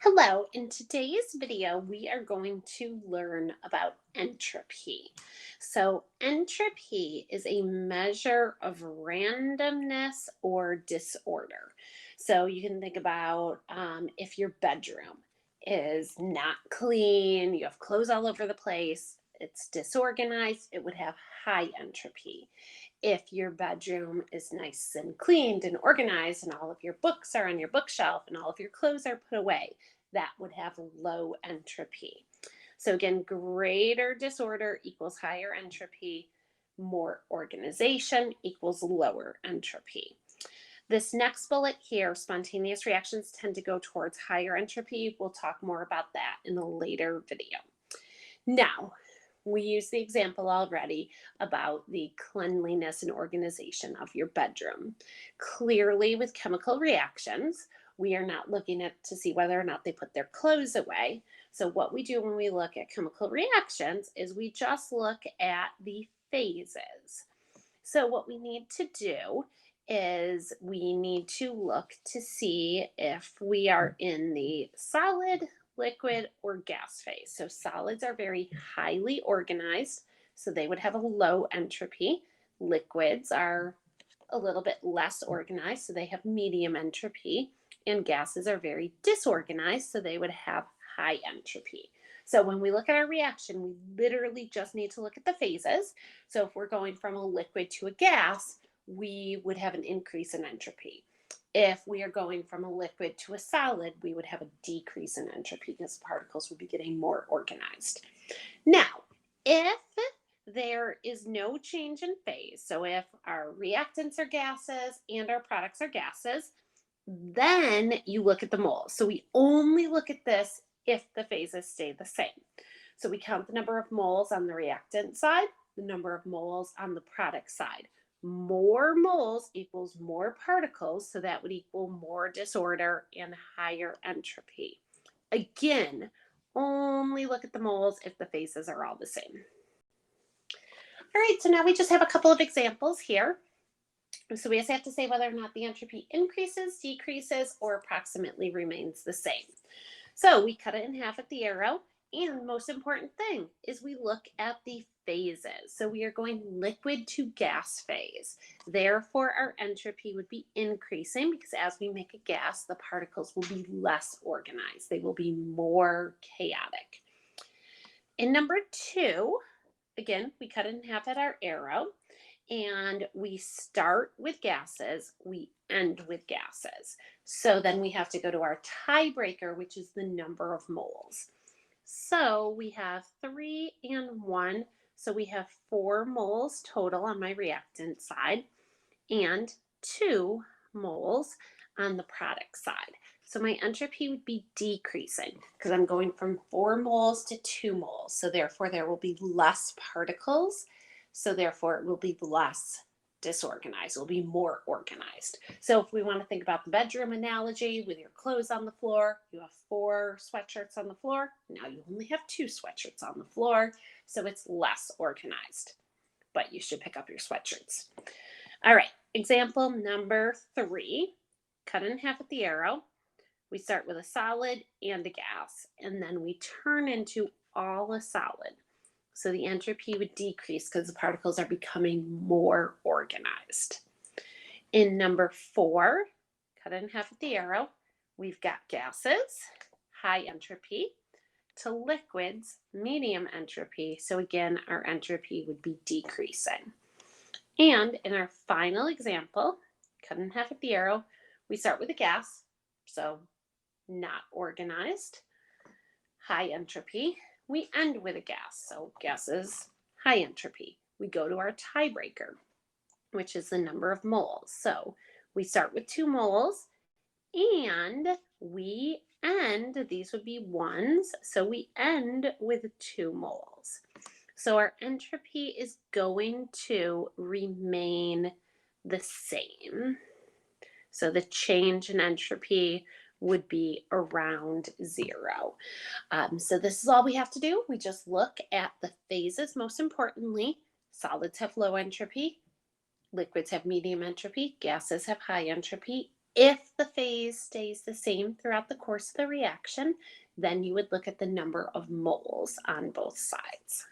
Hello, in today's video, we are going to learn about entropy. So entropy is a measure of randomness or disorder. So you can think about if your bedroom is not clean, you have clothes all over the place, it's disorganized, it would have high entropy. If your bedroom is nice and cleaned and organized and all of your books are on your bookshelf and all of your clothes are put away, that would have low entropy. So again, greater disorder equals higher entropy, more organization equals lower entropy. This next bullet here, spontaneous reactions tend to go towards higher entropy. We'll talk more about that in a later video. Now, we used the example already about the cleanliness and organization of your bedroom. Clearly, with chemical reactions, we are not looking at to see whether or not they put their clothes away. So what we do when we look at chemical reactions is we just look at the phases. So what we need to do is we need to look to see if we are in the solid, liquid, or gas phase. So solids are very highly organized, so they would have a low entropy. Liquids are a little bit less organized, so they have medium entropy. And gases are very disorganized, so they would have high entropy. So when we look at our reaction, we literally just need to look at the phases. So if we're going from a liquid to a gas, we would have an increase in entropy. If we are going from a liquid to a solid, we would have a decrease in entropy because the particles would be getting more organized. Now, if there is no change in phase, so if our reactants are gases and our products are gases, then you look at the moles. So we only look at this if the phases stay the same. So we count the number of moles on the reactant side, the number of moles on the product side. More moles equals more particles, so that would equal more disorder and higher entropy. Again, only look at the moles if the phases are all the same. All right, so now we just have a couple of examples here. So we just have to say whether or not the entropy increases, decreases, or approximately remains the same. So we cut it in half at the arrow. And the most important thing is we look at the phases. So we are going liquid to gas phase. Therefore, our entropy would be increasing because as we make a gas, the particles will be less organized. They will be more chaotic. In number 2, again, we cut it in half at our arrow. And we start with gases, we end with gases. So then we have to go to our tiebreaker, which is the number of moles. So we have 3 and 1. So we have 4 moles total on my reactant side and 2 moles on the product side. So my entropy would be decreasing because I'm going from 4 moles to 2 moles. So therefore there will be less particles. So therefore it will be less disorganized. It will be more organized. So if we want to think about the bedroom analogy with your clothes on the floor, you have 4 sweatshirts on the floor. Now you only have 2 sweatshirts on the floor. So it's less organized, but you should pick up your sweatshirts. All right, example number 3, cut in half at the arrow. We start with a solid and a gas, and then we turn into all a solid. So the entropy would decrease because the particles are becoming more organized. In number 4, cut in half at the arrow, we've got gases, high entropy, to liquids, medium entropy. So again, our entropy would be decreasing. And in our final example, cut in half at the arrow, we start with a gas, so not organized, high entropy. We end with a gas, so gases, high entropy. We go to our tiebreaker, which is the number of moles. So we start with 2 moles and we end, these would be 1s, so we end with 2 moles. So our entropy is going to remain the same. So the change in entropy would be around 0. So this is all we have to do. We just look at the phases. Most importantly, solids have low entropy, liquids have medium entropy, gases have high entropy, If the phase stays the same throughout the course of the reaction, then you would look at the number of moles on both sides.